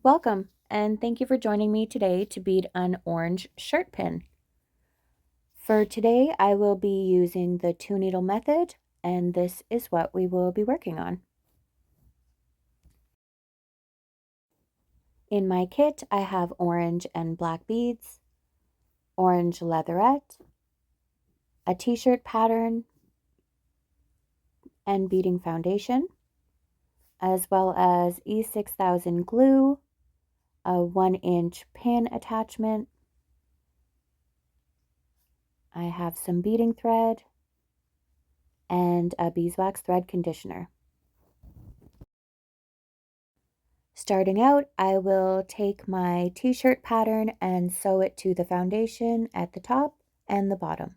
Welcome, and thank you for joining me today to bead an orange shirt pin. For today, I will be using the 2-needle method, and this is what we will be working on. In my kit, I have orange and black beads, orange leatherette, a t-shirt pattern, and beading foundation, as well as E6000 glue, a 1-inch pin attachment. I have some beading thread and a beeswax thread conditioner. Starting out, I will take my t-shirt pattern and sew it to the foundation at the top and the bottom.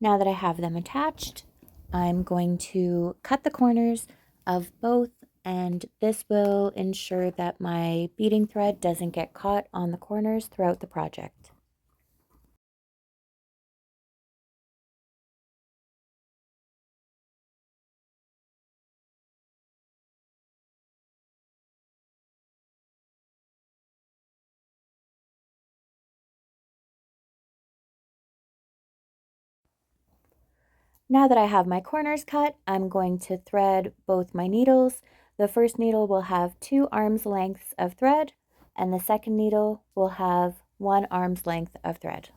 Now that I have them attached, I'm going to cut the corners of both, and this will ensure that my beading thread doesn't get caught on the corners throughout the project. Now that I have my corners cut, I'm going to thread both my needles. The first needle will have 2 arms lengths of thread, and the second needle will have 1 arm's length of thread.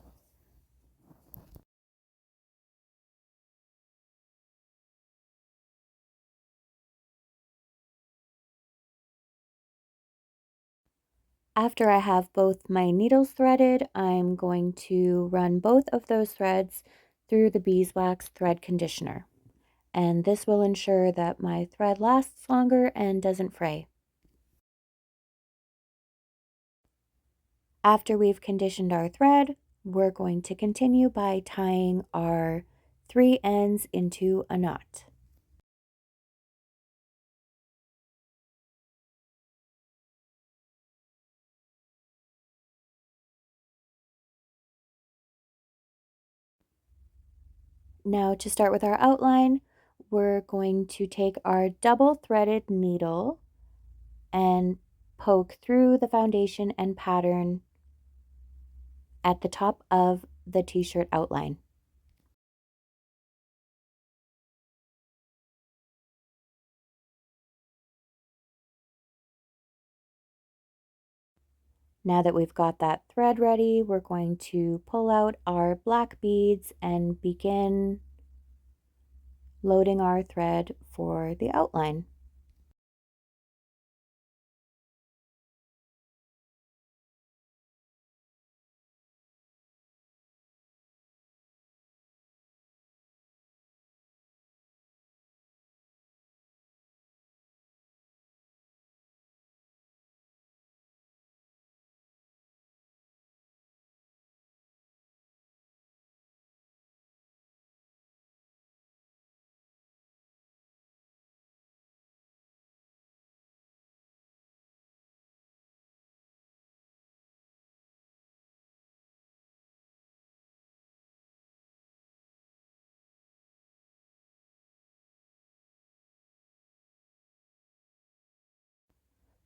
After I have both my needles threaded, I'm going to run both of those threads through the beeswax thread conditioner. And this will ensure that my thread lasts longer and doesn't fray. After we've conditioned our thread, we're going to continue by tying our 3 ends into a knot. Now to start with our outline, we're going to take our double threaded needle and poke through the foundation and pattern at the top of the t-shirt outline. Now that we've got that thread ready, we're going to pull out our black beads and begin loading our thread for the outline.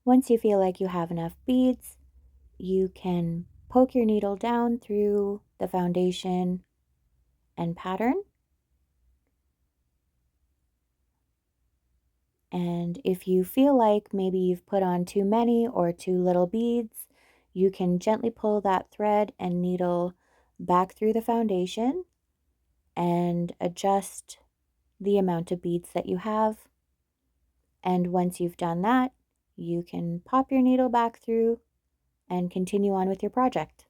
Once you feel like you have enough beads, you can poke your needle down through the foundation and pattern And if you feel like maybe you've put on too many or too little beads, you can gently pull that thread and needle back through the foundation and adjust the amount of beads that you have. And once you've done that, you can pop your needle back through and continue on with your project.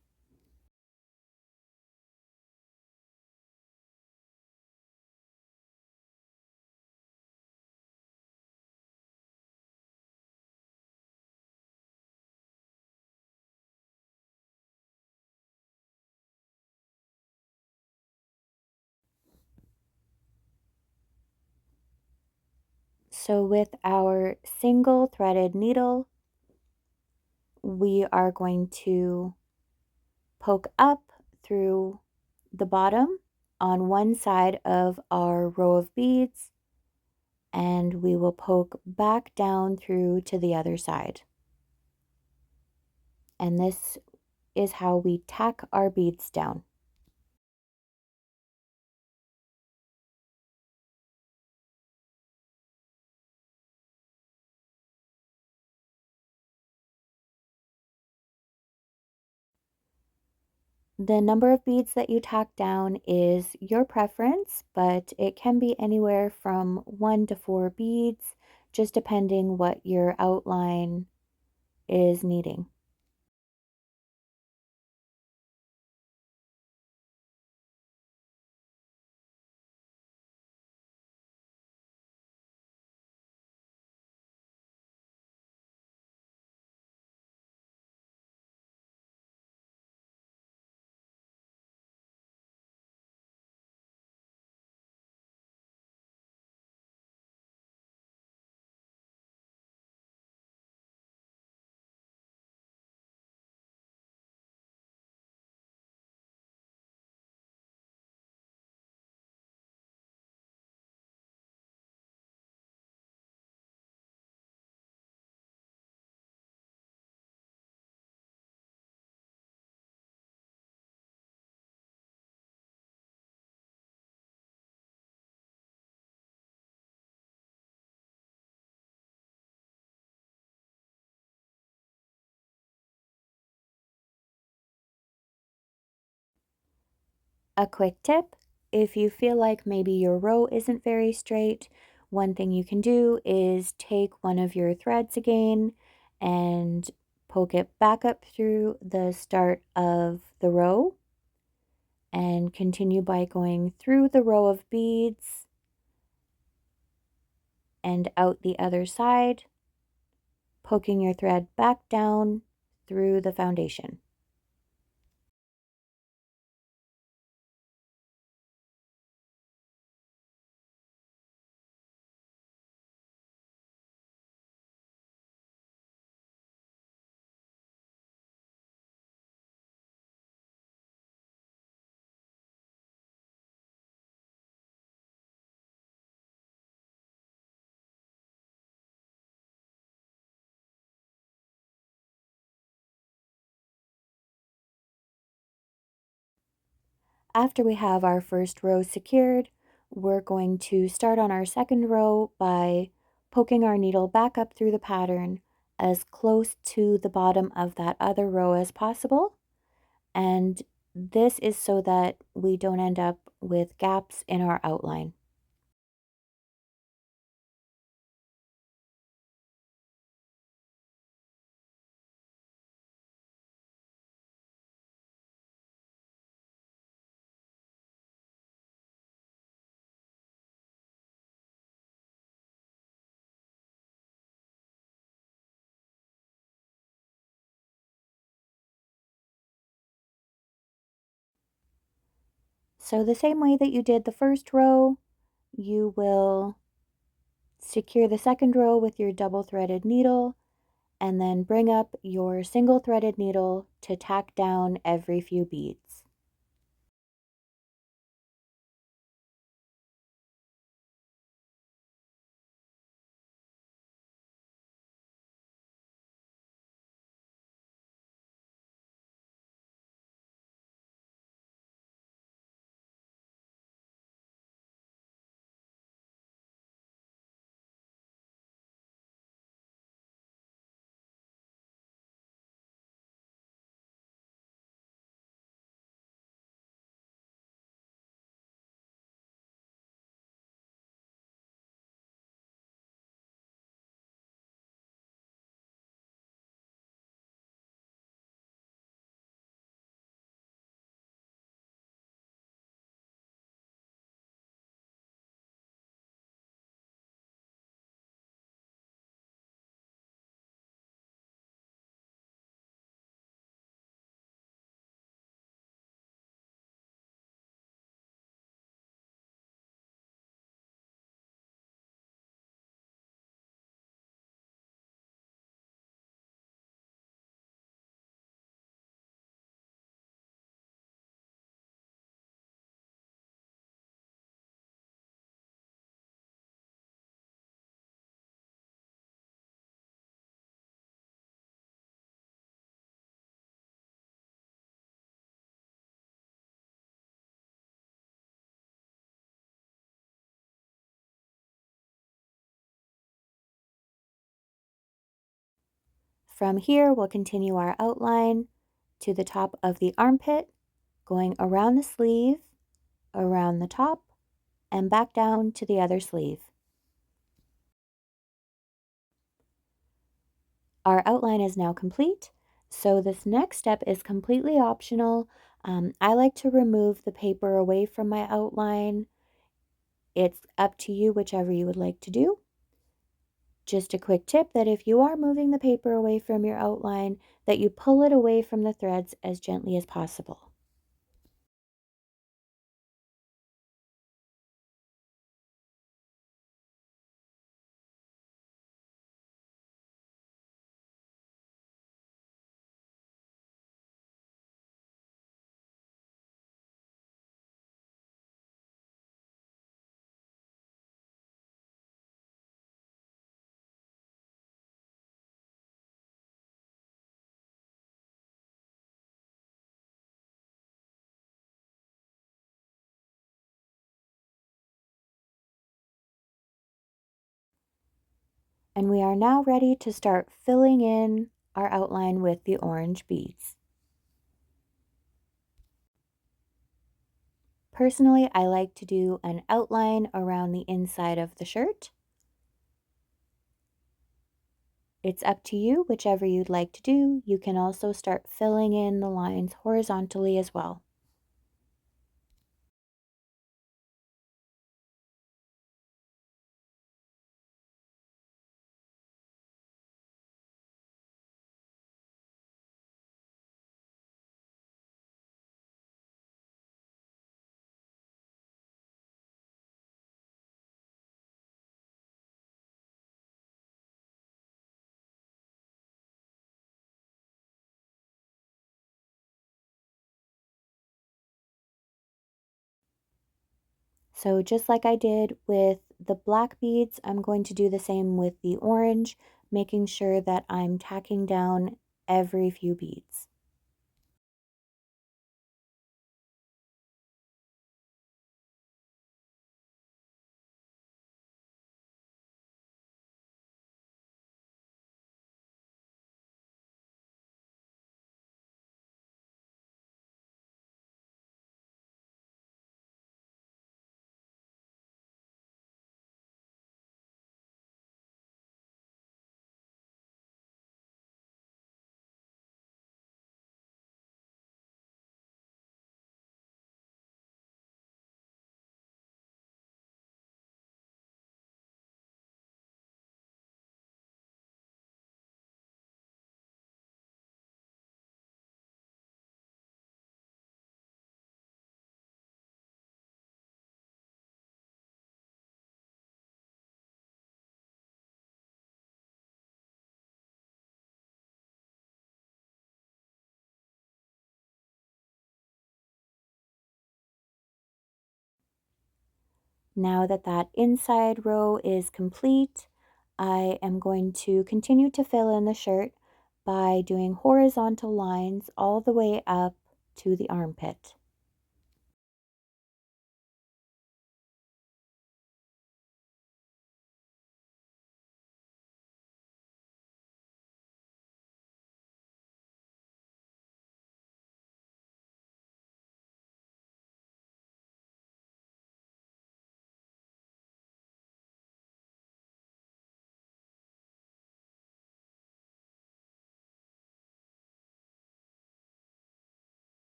So with our single threaded needle, we are going to poke up through the bottom on one side of our row of beads, and we will poke back down through to the other side. And this is how we tack our beads down. The number of beads that you tack down is your preference, but it can be anywhere from 1 to 4 beads, just depending what your outline is needing. A quick tip, if you feel like maybe your row isn't very straight, one thing you can do is take one of your threads again and poke it back up through the start of the row and continue by going through the row of beads and out the other side, poking your thread back down through the foundation. After we have our first row secured, we're going to start on our second row by poking our needle back up through the pattern as close to the bottom of that other row as possible. And this is so that we don't end up with gaps in our outline. So the same way that you did the first row, you will secure the second row with your double threaded needle and then bring up your single threaded needle to tack down every few beads. From here, we'll continue our outline to the top of the armpit, going around the sleeve, around the top, and back down to the other sleeve. Our outline is now complete, so this next step is completely optional. I like to remove the paper away from my outline. It's up to you, whichever you would like to do. Just a quick tip that if you are moving the paper away from your outline, that you pull it away from the threads as gently as possible. And we are now ready to start filling in our outline with the orange beads. Personally, I like to do an outline around the inside of the shirt. It's up to you, whichever you'd like to do. You can also start filling in the lines horizontally as well. So just like I did with the black beads, I'm going to do the same with the orange, making sure that I'm tacking down every few beads. Now that that inside row is complete, I am going to continue to fill in the shirt by doing horizontal lines all the way up to the armpit.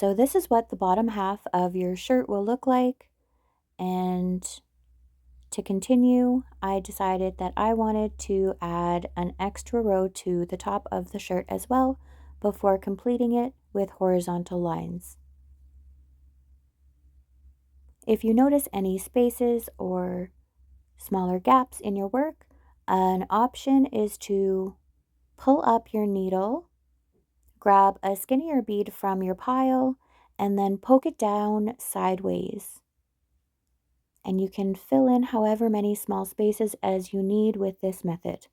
So this is what the bottom half of your shirt will look like. And to continue, I decided that I wanted to add an extra row to the top of the shirt as well before completing it with horizontal lines. If you notice any spaces or smaller gaps in your work, an option is to pull up your needle, grab a skinnier bead from your pile, and then poke it down sideways. And you can fill in however many small spaces as you need with this method.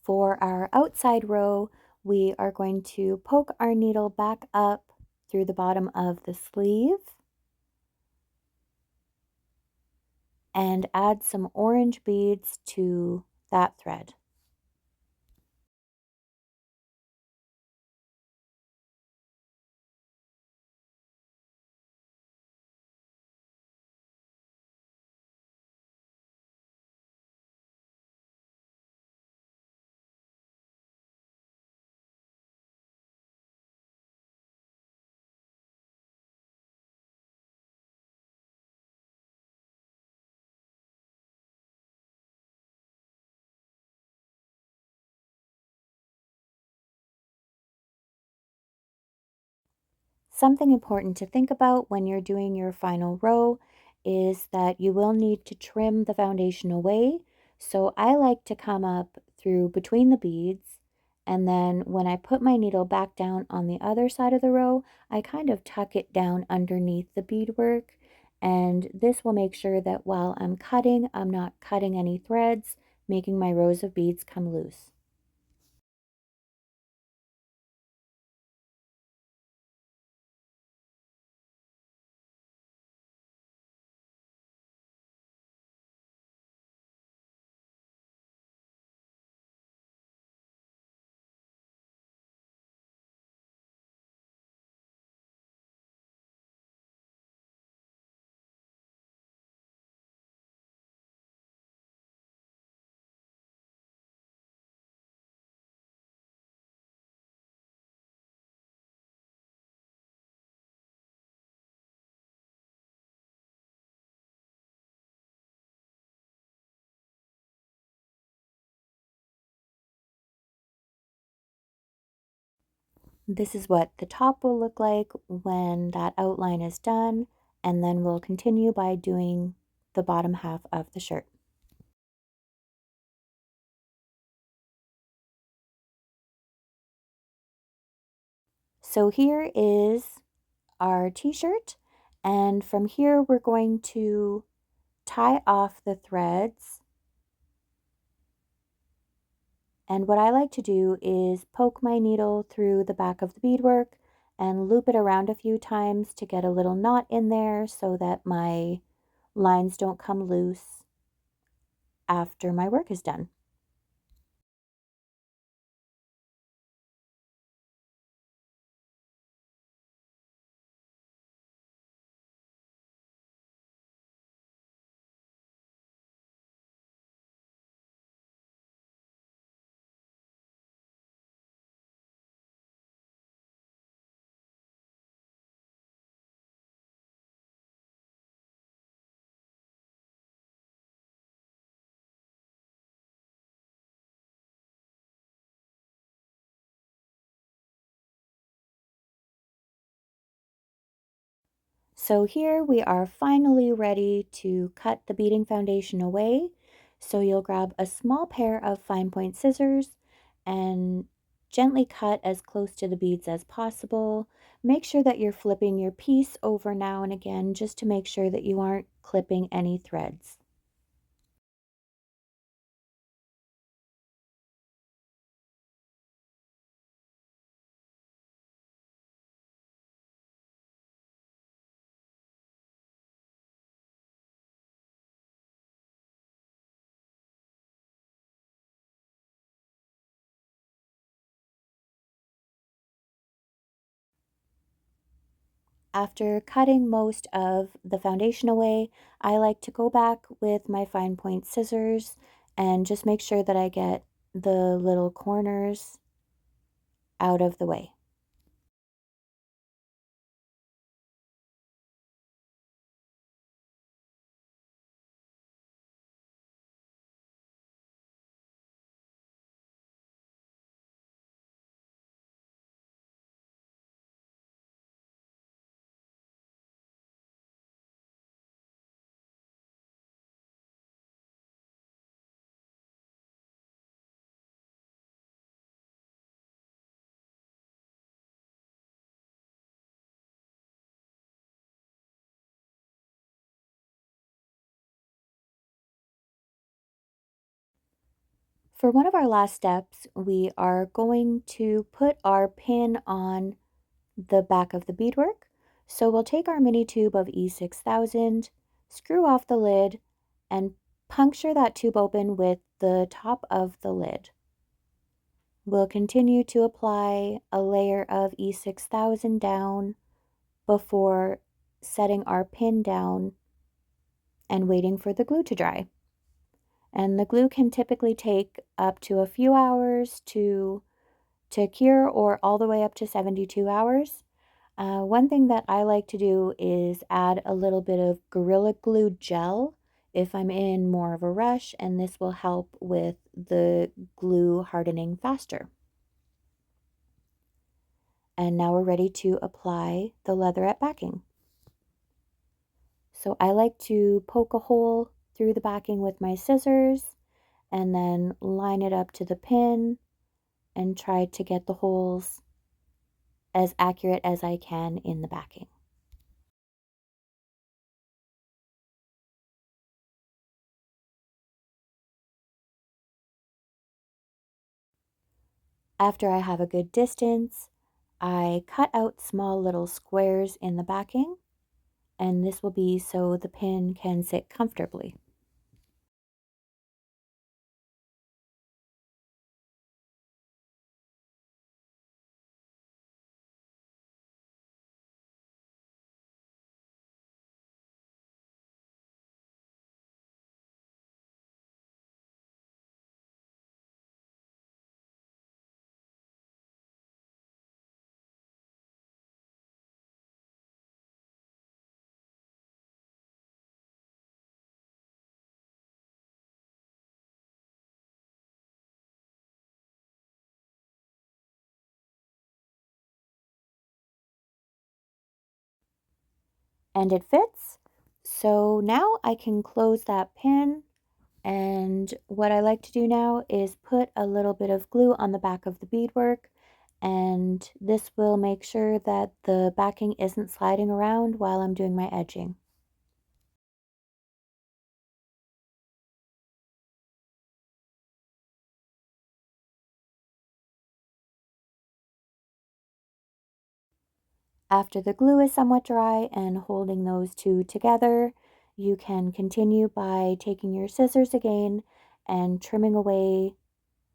For our outside row, we are going to poke our needle back up through the bottom of the sleeve and add some orange beads to that thread. Something important to think about when you're doing your final row is that you will need to trim the foundation away. So I like to come up through between the beads, and then when I put my needle back down on the other side of the row, I kind of tuck it down underneath the beadwork. And this will make sure that while I'm cutting, I'm not cutting any threads, making my rows of beads come loose. This is what the top will look like when that outline is done, and then we'll continue by doing the bottom half of the shirt. So here is our t-shirt, and from here we're going to tie off the threads. And what I like to do is poke my needle through the back of the beadwork and loop it around a few times to get a little knot in there so that my lines don't come loose after my work is done. So here we are finally ready to cut the beading foundation away. So you'll grab a small pair of fine point scissors and gently cut as close to the beads as possible. Make sure that you're flipping your piece over now and again just to make sure that you aren't clipping any threads. After cutting most of the foundation away, I like to go back with my fine point scissors and just make sure that I get the little corners out of the way. For one of our last steps, we are going to put our pin on the back of the beadwork. So we'll take our mini tube of E6000, screw off the lid, and puncture that tube open with the top of the lid. We'll continue to apply a layer of E6000 down before setting our pin down and waiting for the glue to dry. And the glue can typically take up to a few hours to cure or all the way up to 72 hours. One thing that I like to do is add a little bit of Gorilla Glue gel if I'm in more of a rush, and this will help with the glue hardening faster. And now we're ready to apply the leatherette backing. So I like to poke a hole through the backing with my scissors and then line it up to the pin and try to get the holes as accurate as I can in the backing. After I have a good distance, I cut out small little squares in the backing, and this will be so the pin can sit comfortably. And it fits. So now I can close that pin, and what I like to do now is put a little bit of glue on the back of the beadwork, and this will make sure that the backing isn't sliding around while I'm doing my edging. After the glue is somewhat dry and holding those two together, you can continue by taking your scissors again and trimming away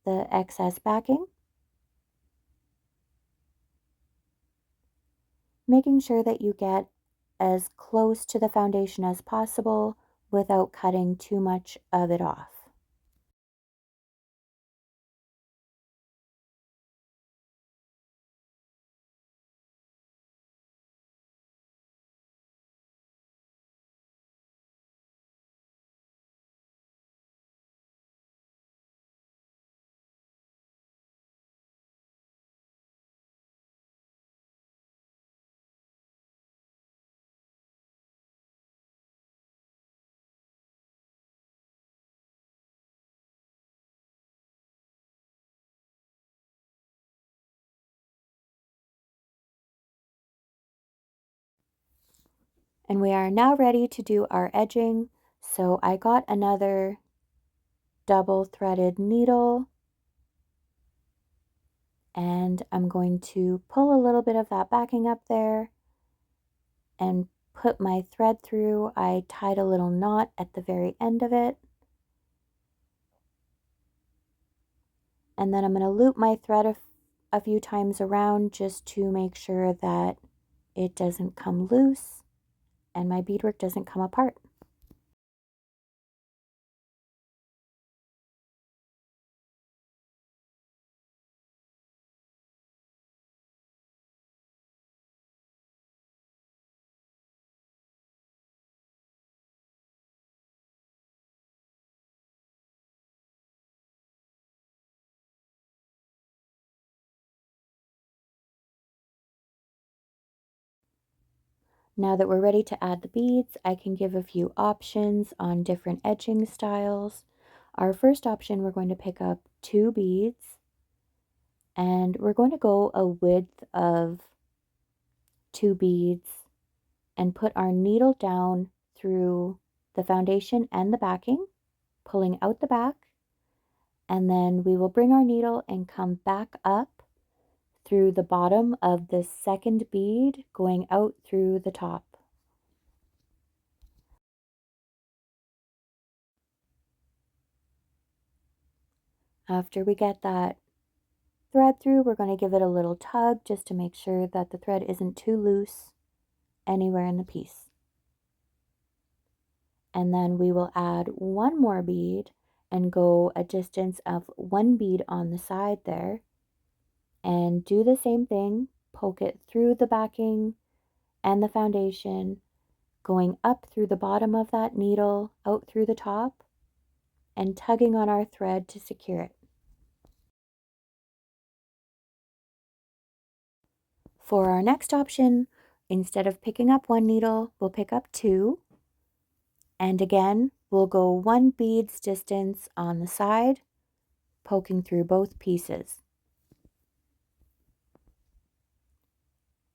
the excess backing, making sure that you get as close to the foundation as possible without cutting too much of it off. And we are now ready to do our edging. So I got another double threaded needle, and I'm going to pull a little bit of that backing up there and put my thread through. I tied a little knot at the very end of it. And then I'm going to loop my thread a few times around just to make sure that it doesn't come loose and my beadwork doesn't come apart. Now that we're ready to add the beads, I can give a few options on different edging styles. Our first option, we're going to pick up 2 beads, and we're going to go a width of 2 beads and put our needle down through the foundation and the backing, pulling out the back, and then we will bring our needle and come back up through the bottom of the second bead, going out through the top. After we get that thread through, we're going to give it a little tug just to make sure that the thread isn't too loose anywhere in the piece. And then we will add 1 more bead and go a distance of 1 bead on the side there, and do the same thing, poke it through the backing and the foundation, going up through the bottom of that needle, out through the top, and tugging on our thread to secure it. For our next option, instead of picking up 1 needle, we'll pick up 2. And again, we'll go 1 bead's distance on the side, poking through both pieces.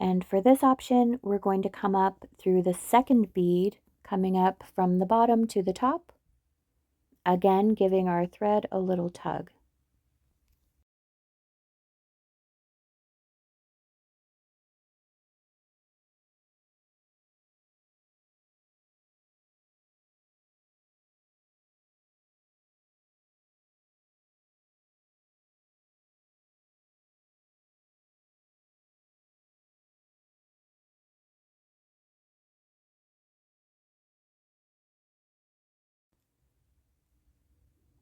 And for this option, we're going to come up through the second bead, coming up from the bottom to the top, again giving our thread a little tug.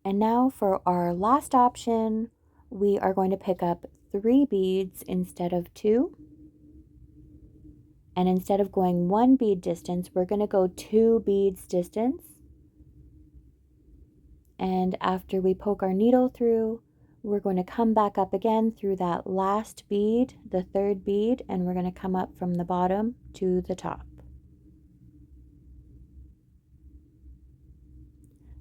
And now for our last option, we are going to pick up 3 beads instead of 2. And instead of going 1 bead distance, we're going to go 2 beads distance. And after we poke our needle through, we're going to come back up again through that last bead, the 3rd bead, and we're going to come up from the bottom to the top.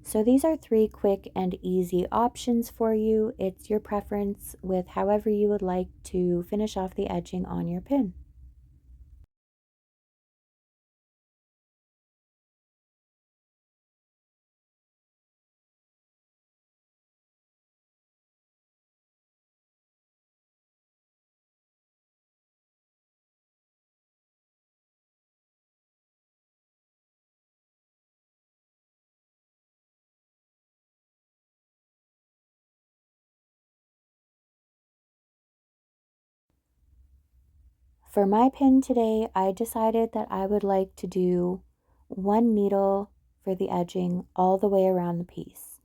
So these are 3 quick and easy options for you. It's your preference with however you would like to finish off the edging on your pin. For my pin today, I decided that I would like to do 1 needle for the edging all the way around the piece.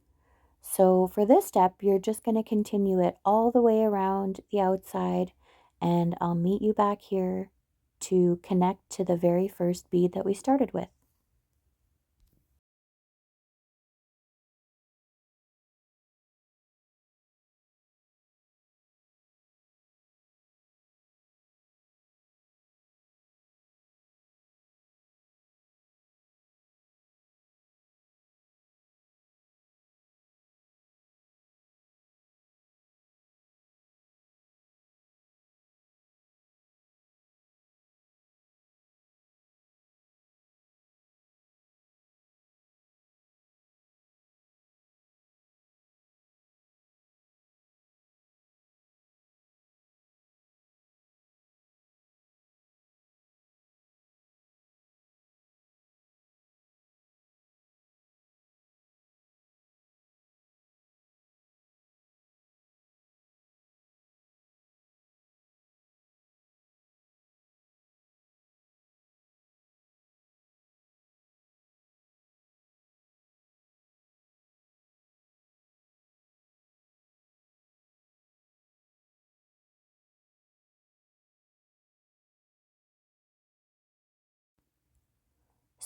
So for this step, you're just going to continue it all the way around the outside, and I'll meet you back here to connect to the very first bead that we started with.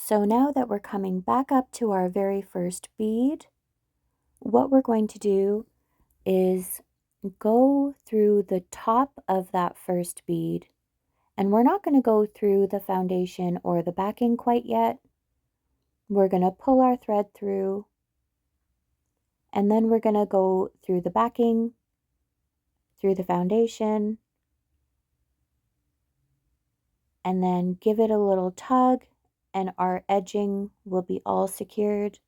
So now that we're coming back up to our very first bead, what we're going to do is go through the top of that first bead, and we're not going to go through the foundation or the backing quite yet. We're going to pull our thread through, and then we're going to go through the backing, through the foundation, and then give it a little tug, and our edging will be all secured.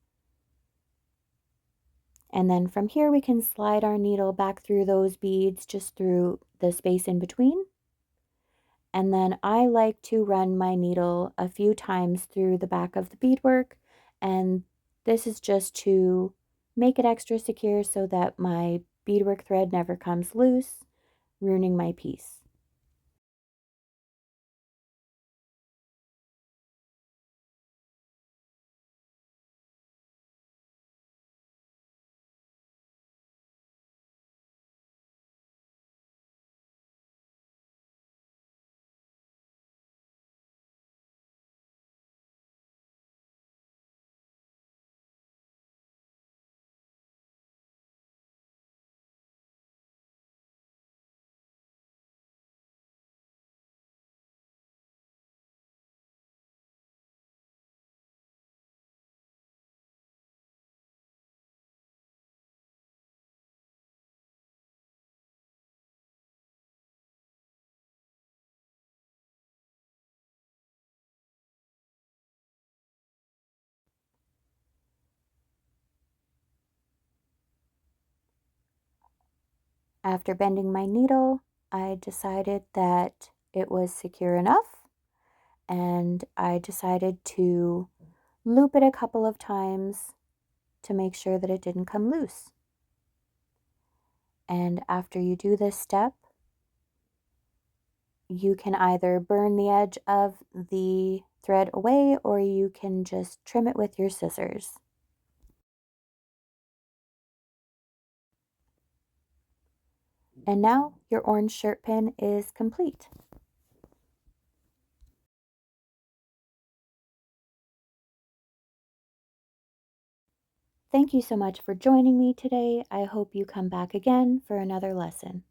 And then from here we can slide our needle back through those beads, just through the space in between. And then I like to run my needle a few times through the back of the beadwork, and this is just to make it extra secure so that my beadwork thread never comes loose, ruining my piece. After bending my needle, I decided that it was secure enough, and I decided to loop it a couple of times to make sure that it didn't come loose. And after you do this step, you can either burn the edge of the thread away, or you can just trim it with your scissors. And now your orange shirt pin is complete. Thank you so much for joining me today. I hope you come back again for another lesson.